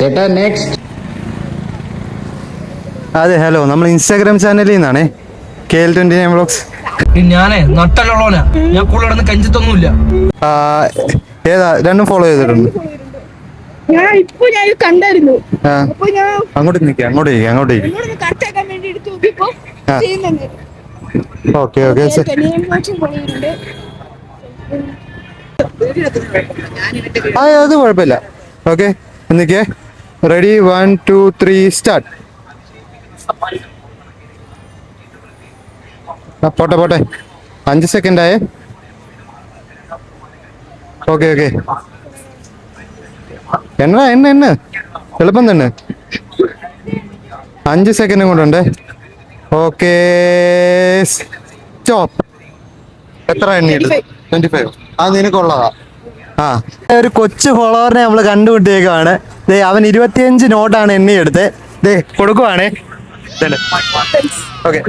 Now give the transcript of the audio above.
ചേട്ടാ നെക്സ്റ്റ്. അതെ, ഹലോ, നമ്മൾ ഇൻസ്റ്റാഗ്രാം ചാനലിൽ നിന്നാണേ, KL29 വ്ളോഗ്സ്. ഞാനേ നട്ടലുള്ളവനാ, ഞാൻ കൂടുതൽ കഞ്ചത്തൊന്നുമില്ല. ഏതാ രണ്ടും ഫോളോ ചെയ്തിട്ടുണ്ട്. ഞാൻ കണ്ടായിരുന്നു. അങ്ങോട്ട് നിൽക്കുക, അങ്ങോട്ടേക്ക്. ഓക്കെ അത് കുഴപ്പമില്ല. ഓക്കെ, നിൽക്കേ. Ready, 1 2 3 start. പോട്ടെ 5 സെക്കൻഡ് ആയേ. ഓക്കെ എണ്ണ എളുപ്പം തന്നെ. 5 സെക്കൻഡ് കൊണ്ടുണ്ട്. Okay, stop. എത്ര എണ്ണ? 25. അത് നിനക്കുള്ളതാ. ഒരു കൊച്ചു ഫോളോവറിനെ നമ്മൾ കണ്ടുമുട്ടിയേക്കാണ്. അവൻ 25 നോട്ടാണ് എണ്ണി എടുത്ത് കൊടുക്കുവാണേ. ഓക്കെ.